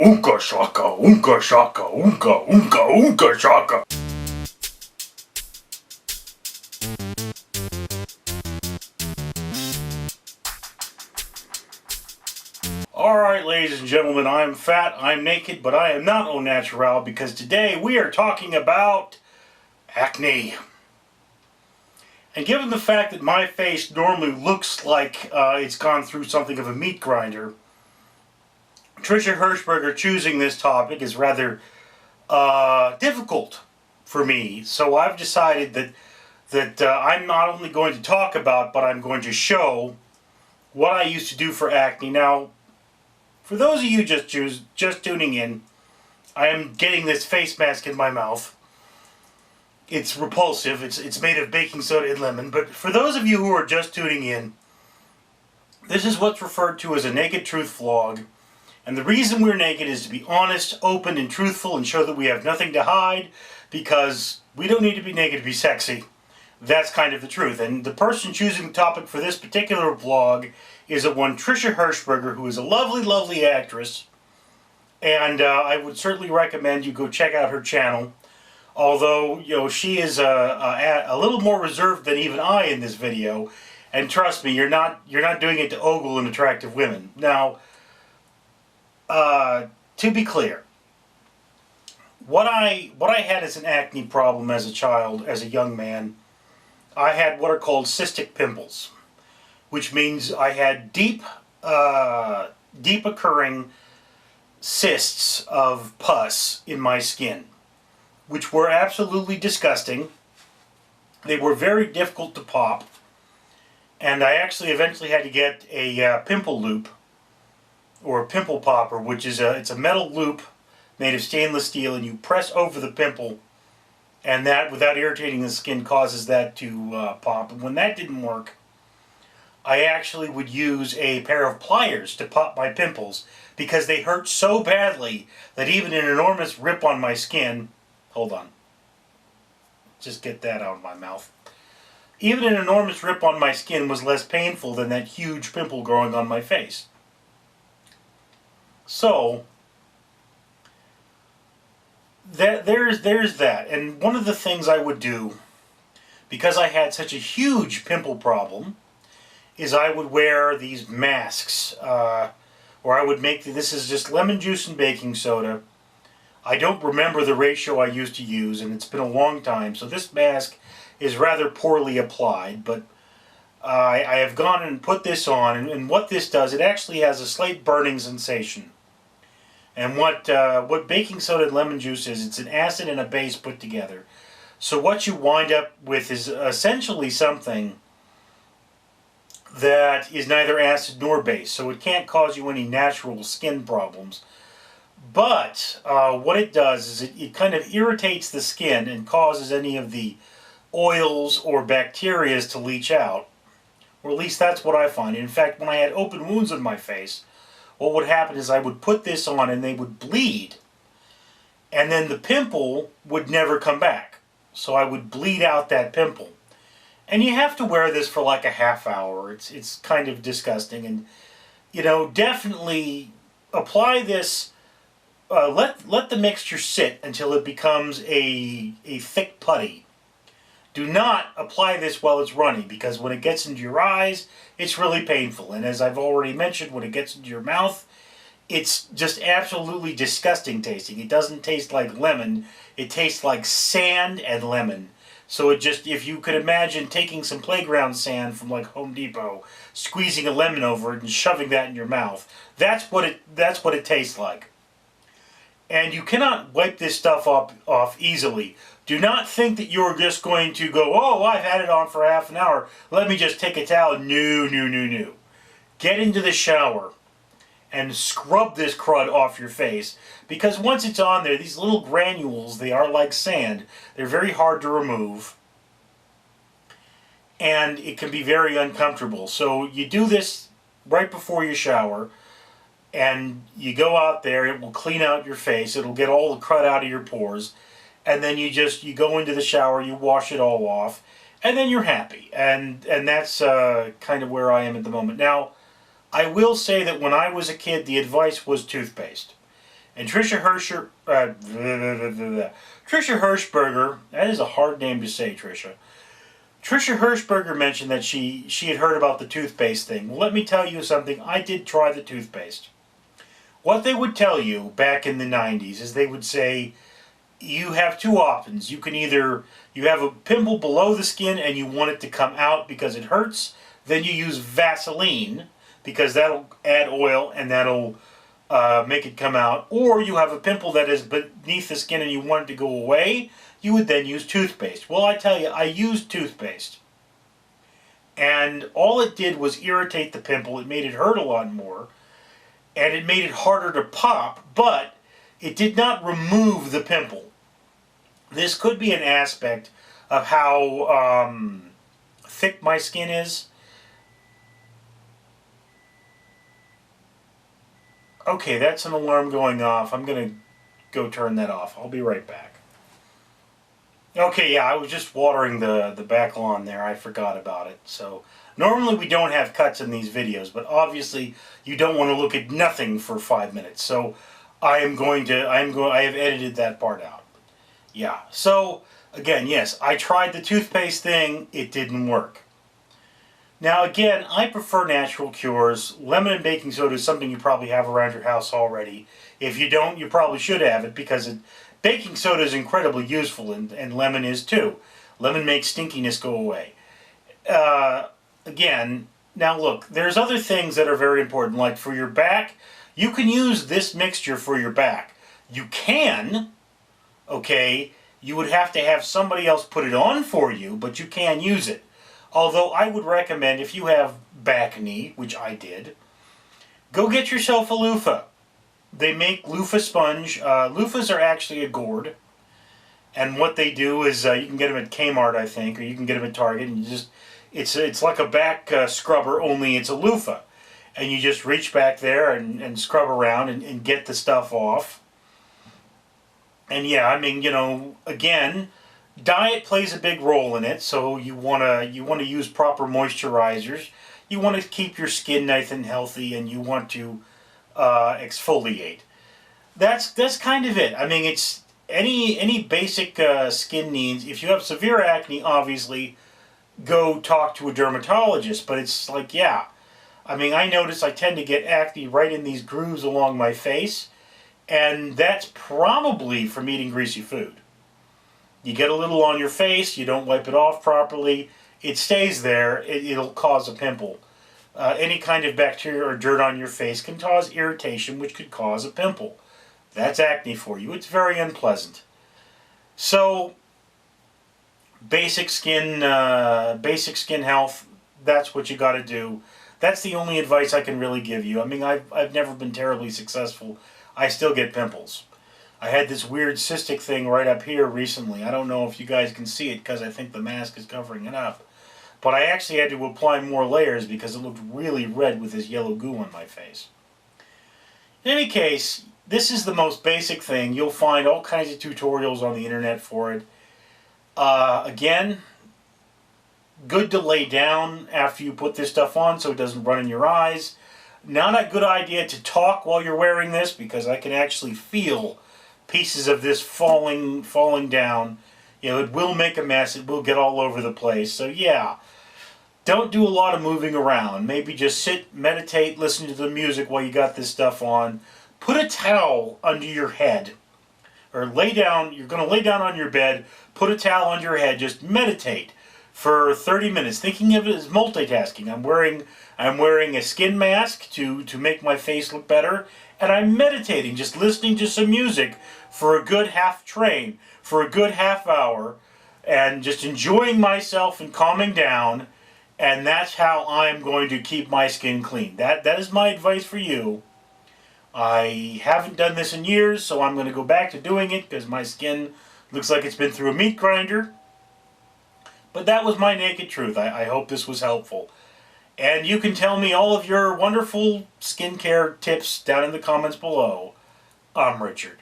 Oonka shaka, oonka shaka, oonka, oonka, oonka shaka. Alright, ladies and gentlemen, I'm fat, I'm naked, but I am not au naturel because today we are talking about acne. And given the fact that my face normally looks like it's gone through something of a meat grinder, Trisha Hirschberger choosing this topic is rather difficult for me. So I've decided that I'm not only going to talk about, but I'm going to show what I used to do for acne. Now, for those of you just tuning in, I am getting this face mask in my mouth. It's repulsive. It's made of baking soda and lemon. But for those of you who are just tuning in, this is what's referred to as a naked truth vlog. And the reason we're naked is to be honest, open, and truthful and show that we have nothing to hide, because we don't need to be naked to be sexy. That's kind of the truth. And the person choosing the topic for this particular vlog is one Trisha Hirschberger, who is a lovely, lovely actress. And I would certainly recommend you go check out her channel. Although, you know, she is a little more reserved than even I in this video. And trust me, you're not doing it to ogle and attractive women. Now, to be clear, what I had as an acne problem as a child, as a young man, I had what are called cystic pimples, which means I had deep occurring cysts of pus in my skin, which were absolutely disgusting. They were very difficult to pop, and I actually eventually had to get a pimple loop, or a pimple popper, which is it's a metal loop made of stainless steel, and you press over the pimple, and that, without irritating the skin, causes that to pop. And when that didn't work, I actually would use a pair of pliers to pop my pimples, because they hurt so badly that even an enormous rip on my skin, hold on, just get that out of my mouth, even an enormous rip on my skin was less painful than that huge pimple growing on my face. So, there's that. And one of the things I would do, because I had such a huge pimple problem, is I would wear these masks, or I would make, this is just lemon juice and baking soda. I don't remember the ratio I used to use, and it's been a long time, so this mask is rather poorly applied, but I have gone and put this on, and what this does, it actually has a slight burning sensation. And what baking soda and lemon juice is, it's an acid and a base put together. So what you wind up with is essentially something that is neither acid nor base, so it can't cause you any natural skin problems. But what it does is it kind of irritates the skin and causes any of the oils or bacteria to leach out. Or at least that's what I find. In fact, when I had open wounds on my face, what would happen is I would put this on and they would bleed, and then the pimple would never come back. So I would bleed out that pimple. And you have to wear this for like a half hour. It's kind of disgusting. And, you know, definitely apply this, let the mixture sit until it becomes a thick putty. Do not apply this while it's running, because when it gets into your eyes, it's really painful. And as I've already mentioned, when it gets into your mouth, it's just absolutely disgusting tasting. It doesn't taste like lemon. It tastes like sand and lemon. So it just, if you could imagine taking some playground sand from like Home Depot, squeezing a lemon over it and shoving that in your mouth, that's what it tastes like. And you cannot wipe this stuff off easily. Do not think that you're just going to go, oh, I've had it on for half an hour, let me just take a towel. No, no, no, no. Get into the shower and scrub this crud off your face, because once it's on there, these little granules, they are like sand. They're very hard to remove, and it can be very uncomfortable. So you do this right before you shower, and you go out there, it will clean out your face, it'll get all the crud out of your pores, and then you go into the shower, you wash it all off, and then you're happy. And that's kind of where I am at the moment. Now, I will say that when I was a kid, the advice was toothpaste. And Trisha Hirschberger, that is a hard name to say, Trisha. Trisha Hirschberger mentioned that she had heard about the toothpaste thing. Well, let me tell you something. I did try the toothpaste. What they would tell you back in the 90s is they would say, you have two options. You can either, you have a pimple below the skin and you want it to come out because it hurts, then you use Vaseline because that'll add oil and that'll make it come out. Or you have a pimple that is beneath the skin and you want it to go away, you would then use toothpaste. Well, I tell you, I used toothpaste. And all it did was irritate the pimple. It made it hurt a lot more. And it made it harder to pop, but it did not remove the pimple. This could be an aspect of how thick my skin is. Okay, that's an alarm going off. I'm going to go turn that off. I'll be right back. Okay, yeah, I was just watering the back lawn there. I forgot about it. So normally we don't have cuts in these videos, but obviously you don't want to look at nothing for 5 minutes. So I have edited that part out. Yeah. So again, yes, I tried the toothpaste thing. It didn't work. Now again, I prefer natural cures. Lemon and baking soda is something you probably have around your house already. If you don't, you probably should have it because baking soda is incredibly useful and lemon is too. Lemon makes stinkiness go away. Again, now look, there's other things that are very important, like for your back, you can use this mixture for your back. You can, okay, you would have to have somebody else put it on for you, but you can use it. Although I would recommend, if you have back knee, which I did, go get yourself a loofah. They make loofah sponge. Loofahs are actually a gourd. And what they do is, you can get them at Kmart, I think, or you can get them at Target, and you just, it's like a back scrubber, only it's a loofah. And you just reach back there and scrub around and get the stuff off. And yeah, I mean, you know, again, diet plays a big role in it, so you want to use proper moisturizers. You want to keep your skin nice and healthy, and you want to exfoliate. That's kind of it. I mean, it's any basic skin needs. If you have severe acne, obviously, go talk to a dermatologist. But it's like, yeah, I mean, I notice I tend to get acne right in these grooves along my face, and that's probably from eating greasy food. You get a little on your face, you don't wipe it off properly, it stays there, it'll cause a pimple. Any kind of bacteria or dirt on your face can cause irritation, which could cause a pimple. That's acne for you. It's very unpleasant. So, basic skin health, that's what you got to do. That's the only advice I can really give you. I mean, I've never been terribly successful. I still get pimples. I had this weird cystic thing right up here recently. I don't know if you guys can see it because I think the mask is covering it up. But I actually had to apply more layers because it looked really red with this yellow goo on my face. In any case, this is the most basic thing. You'll find all kinds of tutorials on the internet for it. Again, good to lay down after you put this stuff on so it doesn't run in your eyes. Not a good idea to talk while you're wearing this because I can actually feel pieces of this falling down. You know, it will make a mess. It will get all over the place. So yeah, don't do a lot of moving around. Maybe just sit, meditate, listen to the music while you got this stuff on. Put a towel under your head. Or lay down, you're going to lay down on your bed, put a towel under your head, just meditate for 30 minutes, thinking of it as multitasking. I'm wearing a skin mask to make my face look better, and I'm meditating, just listening to some music for a good half train, for a good half hour, and just enjoying myself and calming down, and that's how I'm going to keep my skin clean. That is my advice for you. I haven't done this in years, so I'm going to go back to doing it because my skin looks like it's been through a meat grinder. But that was my naked truth. I hope this was helpful. And you can tell me all of your wonderful skincare tips down in the comments below. I'm Richard.